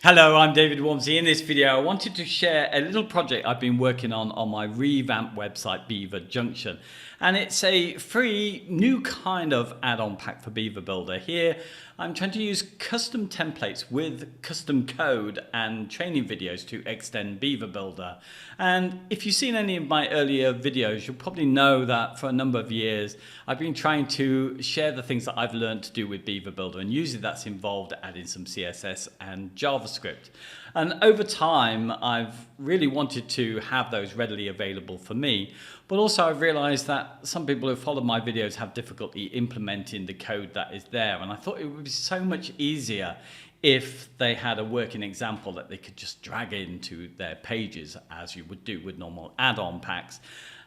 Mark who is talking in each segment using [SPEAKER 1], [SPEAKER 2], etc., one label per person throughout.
[SPEAKER 1] Hello, I'm David Waumsley. In this video, I wanted to share a little project I've been working on my revamped website, Beaver Junction. And it's a free new kind of add-on pack for Beaver Builder. Here, I'm trying to use custom templates with custom code and training videos to extend Beaver Builder. And if you've seen any of my earlier videos, you'll probably know that for a number of years, I've been trying to share the things that I've learned to do with Beaver Builder. And usually that's involved adding some CSS and JavaScript. And over time, I've really wanted to have those readily available for me. But also I've realized that some people who follow my videos have difficulty implementing the code that is there. And I thought it would be so much easier if they had a working example that they could just drag into their pages as you would do with normal add-on packs.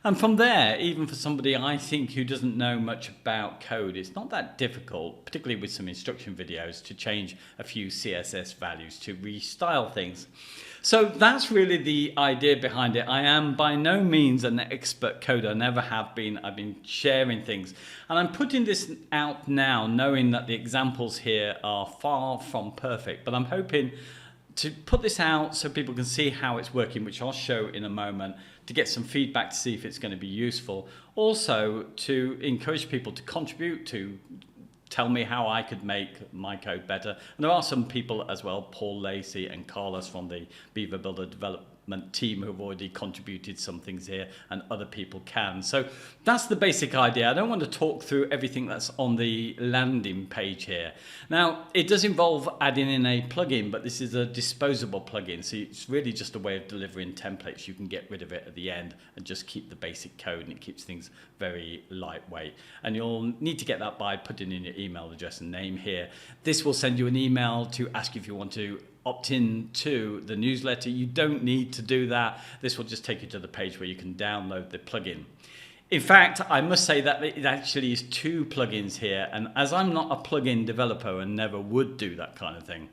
[SPEAKER 1] And from there, even for somebody I think who doesn't know much about code, it's not that difficult, particularly with some instruction videos, to change a few CSS values to restyle things. So that's really the idea behind it. I am by no means an expert coder, never have been. I've been sharing things. And I'm putting this out now knowing that the examples here are far from perfect, but I'm hoping to put this out so people can see how it's working, which I'll show in a moment, to get some feedback to see if it's going to be useful. Also to encourage people to contribute, to tell me how I could make my code better. And there are some people as well, Paul Lacey and Carlos from the Beaver Builder development team, who've already contributed some things here, and other people can. So that's the basic idea. I don't want to talk through everything that's on the landing page here. Now, it does involve adding in a plugin, but this is a disposable plugin. So it's really just a way of delivering templates. You can get rid of it at the end and just keep the basic code, and it keeps things very lightweight. And you'll need to get that by putting in your email address and name here. This will send you an email to ask you if you want to opt in to the newsletter. You don't need to do that. This will just take you to the page where you can download the plugin. In fact, I must say that it actually is two plugins here, and as I'm not a plugin developer and never would do that kind of thing,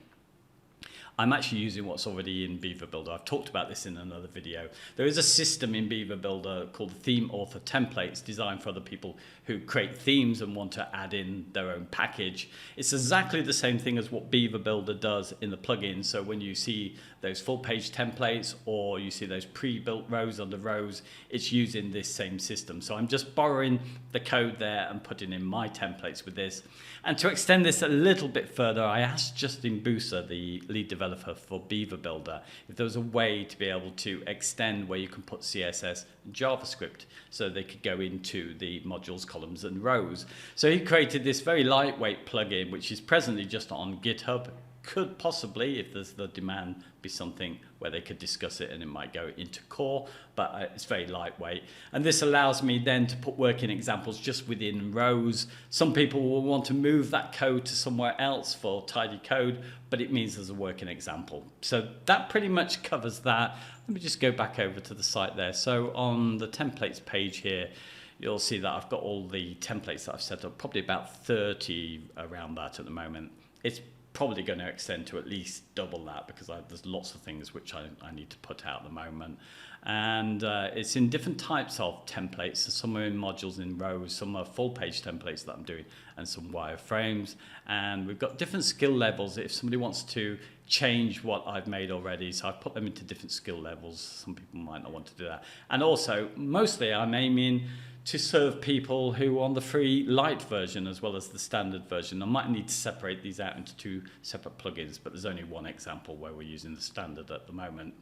[SPEAKER 1] I'm actually using what's already in Beaver Builder. I've talked about this in another video. There is a system in Beaver Builder called Theme Author Templates, designed for other people who create themes and want to add in their own package. It's exactly the same thing as what Beaver Builder does in the plugin. So when you see those full page templates or you see those pre-built rows under rows, it's using this same system. So I'm just borrowing the code there and putting in my templates with this. And to extend this a little bit further, I asked Justin Booser, the lead developer for Beaver Builder, if there was a way to be able to extend where you can put CSS and JavaScript so they could go into the modules, columns and rows. So he created this very lightweight plugin, which is presently just on GitHub. Could possibly, if there's the demand, be something where they could discuss it and it might go into core, but it's very lightweight. And this allows me then to put working examples just within rows. Some people will want to move that code to somewhere else for tidy code, but it means there's a working example. So that pretty much covers that. Let me just go back over to the site there. So on the templates page here, you'll see that I've got all the templates that I've set up, probably about 30 around that at the moment. It's probably going to extend to at least double that because there's lots of things which I need to put out at the moment. And it's in different types of templates. So some are in modules in rows, some are full page templates that I'm doing, and some wireframes. And we've got different skill levels if somebody wants to change what I've made already. So I've put them into different skill levels. Some people might not want to do that. And also, mostly I'm aiming to serve people who are on the free light version as well as the standard version. I might need to separate these out into two separate plugins, but there's only one example where we're using the standard at the moment.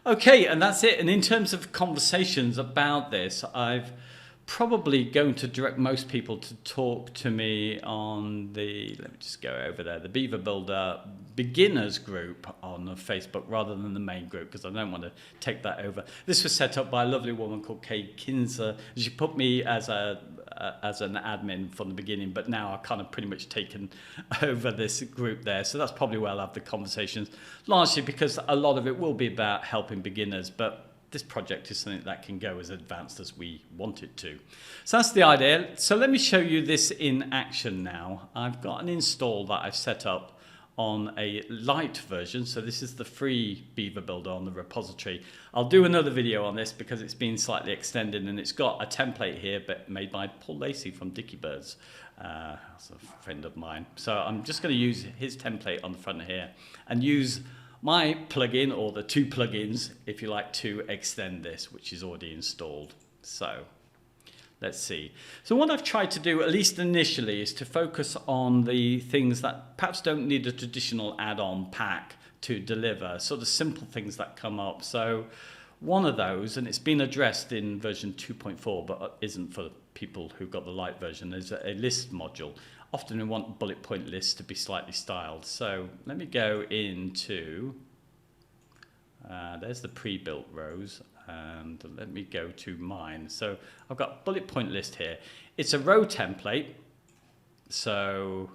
[SPEAKER 1] Okay, and that's it. And in terms of conversations about this, I've probably going to direct most people to talk to me on the, let me just go over there, the Beaver Builder beginners group on Facebook rather than the main group, because I don't want to take that over. This was set up by a lovely woman called Kay Kinzer. She put me as an admin from the beginning, but now I've kind of pretty much taken over this group there. So that's probably where I'll have the conversations, largely because a lot of it will be about helping beginners, but this project is something that can go as advanced as we want it to. So that's the idea. So let me show you this in action now. I've got an install that I've set up on a light version. So this is the free Beaver Builder on the repository. I'll do another video on this because it's been slightly extended, and it's got a template here but made by Paul Lacey from Dicky Birds. That's a friend of mine. So I'm just going to use his template on the front here and use my plugin, or the two plugins, if you like, to extend this, which is already installed. So let's see. So what I've tried to do, at least initially, is to focus on the things that perhaps don't need a traditional add-on pack to deliver, sort of simple things that come up. So one of those, and it's been addressed in version 2.4, but isn't for people who've got the light version, is a list module. Often we want bullet point lists to be slightly styled. So let me go into, there's the pre-built rows, and let me go to mine. So I've got bullet point list here. It's a row template. So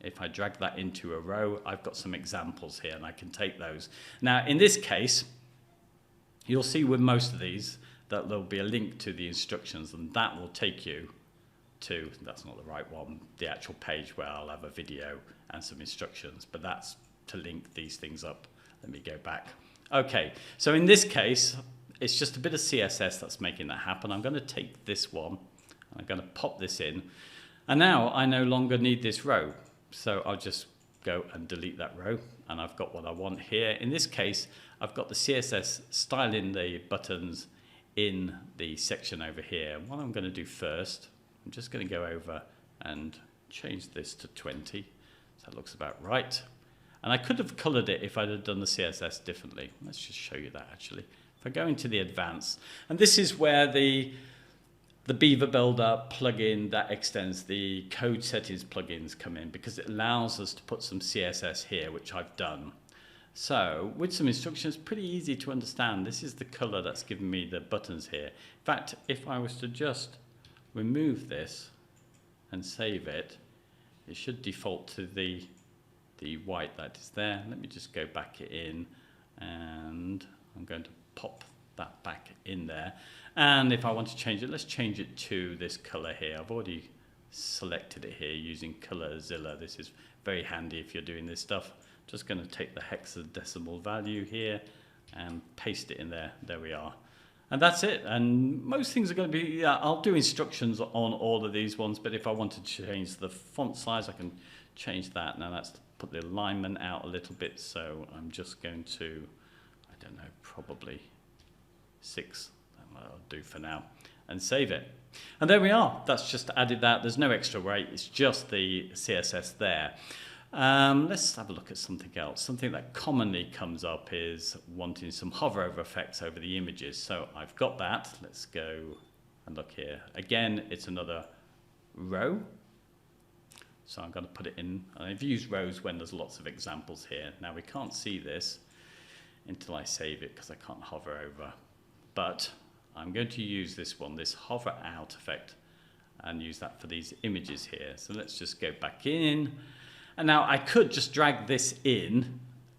[SPEAKER 1] if I drag that into a row, I've got some examples here and I can take those. Now in this case, you'll see with most of these that there'll be a link to the instructions, and that will take you to, that's not the right one, the actual page where I'll have a video and some instructions, but that's to link these things up. Let me go back. Okay, so in this case, it's just a bit of CSS that's making that happen. I'm going to take this one, and I'm going to pop this in, and now I no longer need this row. So I'll just go and delete that row, and I've got what I want here. In this case, I've got the CSS styling the buttons in the section over here. What I'm going to do first, I'm just going to go over and change this to 20. So that looks about right. And I could have colored it if I'd have done the CSS differently. Let's just show you that actually. If I go into the advanced, and this is where the Beaver Builder plugin that extends the code settings plugins come in, because it allows us to put some CSS here, which I've done. So with some instructions, pretty easy to understand. This is the color that's giving me the buttons here. In fact, if I was to just remove this and save it, it should default to the white that is there. Let me just go back in, and I'm going to pop that back in there. And if I want to change it, let's change it to this color here. I've already selected it here using Colorzilla. This is very handy if you're doing this stuff. Just going to take the hexadecimal value here and paste it in there. There we are. And that's it. And most things are going to be, I'll do instructions on all of these ones, but if I want to change the font size, I can change that. Now that's to put the alignment out a little bit. So I'm just going to, I don't know, probably 6. I'll do for now, and save it. And there we are. That's just added that. There's no extra weight. It's just the CSS there. Let's have a look at something else. Something that commonly comes up is wanting some hover over effects over the images. So I've got that. Let's go and look here. Again, it's another row. So I'm going to put it in. I've used rows when there's lots of examples here. Now we can't see this until I save it because I can't hover over. But I'm going to use this one, this hover out effect, and use that for these images here. So let's just go back in. And now I could just drag this in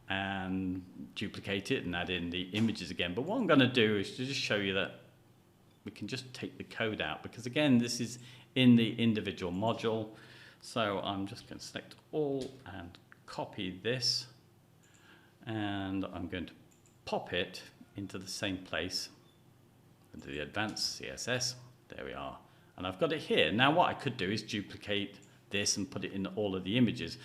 [SPEAKER 1] and duplicate it and add in the images again. But what I'm going to do is to just show you that we can just take the code out, because again, this is in the individual module. So I'm just going to select all and copy this. And I'm going to pop it into the same place, into the advanced CSS. There we are. And I've got it here. Now what I could do is duplicate this and put it in all of the images.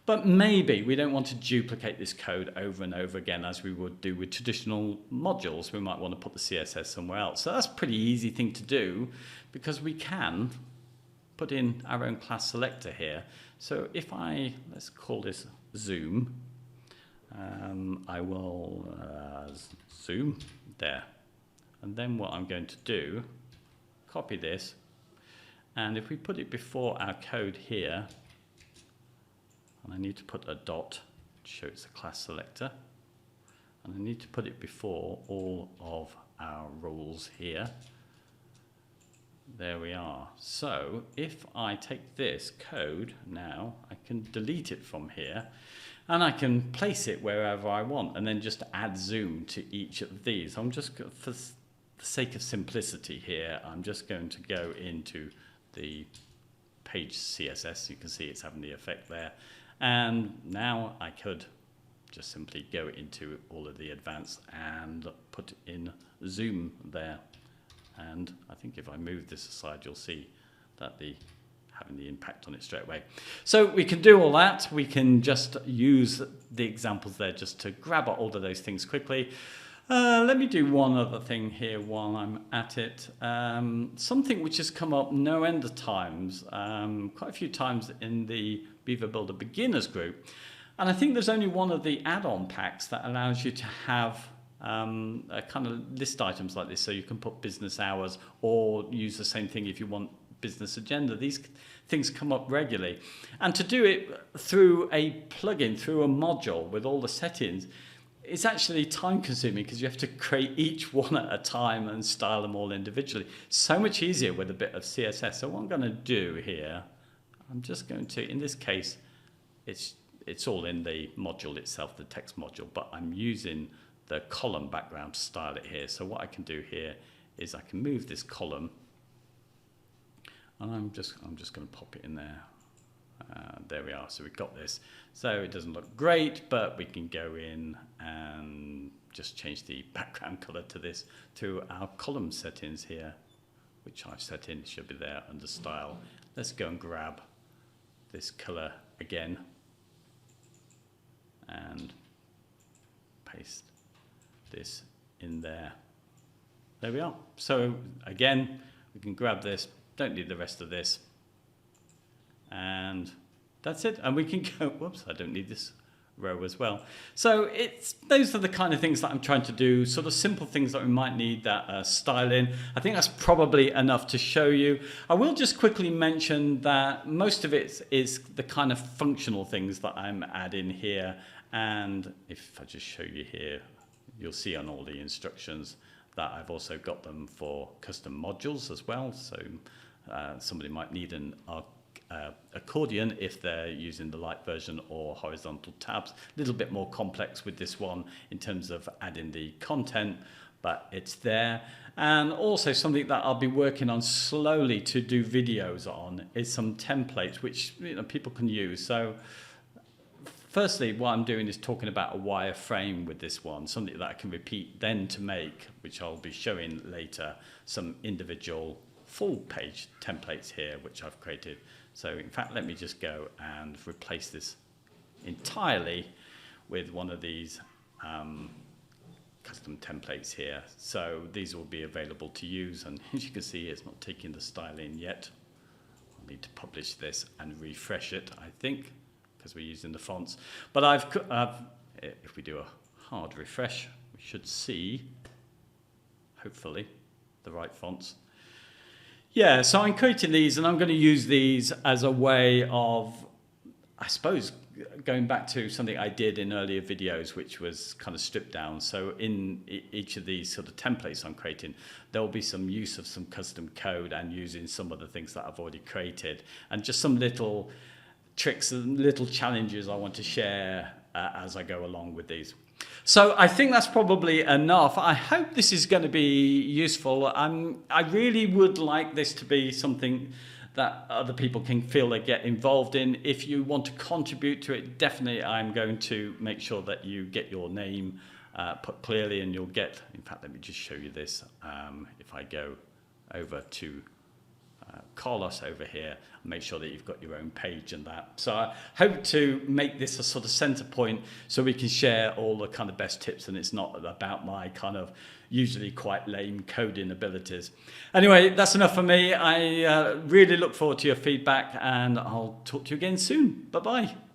[SPEAKER 1] But maybe we don't want to duplicate this code over and over again as we would do with traditional modules. We might want to put the CSS somewhere else. So that's a pretty easy thing to do, because we can put in our own class selector here. So if let's call this zoom. I will zoom there. And then what I'm going to do, copy this. And if we put it before our code here, and I need to put a dot to show it's a class selector, and I need to put it before all of our rules here. There we are. So if I take this code now, I can delete it from here, and I can place it wherever I want, and then just add zoom to each of these. I'm just, for the sake of simplicity here, I'm just going to go into the page CSS. You can see it's having the effect there. And now I could just simply go into all of the advanced and put in zoom there. And I think if I move this aside, you'll see that having the impact on it straight away. So we can do all that. We can just use the examples there just to grab all of those things quickly. Let me do one other thing here while I'm at it. Something which has come up no end of times, quite a few times in the Beaver Builder beginners group. And I think there's only one of the add-on packs that allows you to have a kind of list items like this. So you can put business hours or use the same thing if you want business agenda. These things come up regularly. And to do it through a plugin, through a module with all the settings, it's actually time consuming because you have to create each one at a time and style them all individually. So much easier with a bit of CSS. So what I'm going to do here, I'm just going to, in this case, it's all in the module itself, the text module, but I'm using the column background to style it here. So what I can do here is I can move this column, and I'm just going to pop it in there. There we are. So we've got this. So it doesn't look great, but we can go in and just change the background color to this, to our column settings here, which I've set in. It should be there under style. Let's go and grab this color again and paste this in there. There we are. So again, we can grab this. Don't need the rest of this. And that's it. And we can go, whoops, I don't need this row as well. So those are the kind of things that I'm trying to do, sort of simple things that we might need that styling. I think that's probably enough to show you. I will just quickly mention that most of it is the kind of functional things that I'm adding here. And if I just show you here, you'll see on all the instructions that I've also got them for custom modules as well. So somebody might need an accordion if they're using the light version, or horizontal tabs. A little bit more complex with this one in terms of adding the content, but it's there. And also something that I'll be working on slowly to do videos on is some templates which people can use. So firstly, what I'm doing is talking about a wireframe with this one, something that I can repeat then to make, which I'll be showing later, some individual full page templates here which I've created. So in fact, let me just go and replace this entirely with one of these custom templates here. So these will be available to use, and as you can see, it's not taking the style in yet. I'll need to publish this and refresh it, I think, because we're using the fonts. But if we do a hard refresh, we should see, hopefully, the right fonts. Yeah, so I'm creating these, and I'm going to use these as a way of, I suppose, going back to something I did in earlier videos, which was kind of stripped down. So in each of these sort of templates I'm creating, there will be some use of some custom code and using some of the things that I've already created, and just some little tricks and little challenges I want to share as I go along with these. So I think that's probably enough. I hope this is going to be useful. I really would like this to be something that other people can feel they get involved in. If you want to contribute to it, definitely I'm going to make sure that you get your name put clearly, and you'll get, in fact, let me just show you this. If I go over to Carlos over here, make sure that you've got your own page and that. So I hope to make this a sort of center point so we can share all the kind of best tips, and it's not about my kind of usually quite lame coding abilities. Anyway, that's enough for me. I really look forward to your feedback, and I'll talk to you again soon. Bye-bye.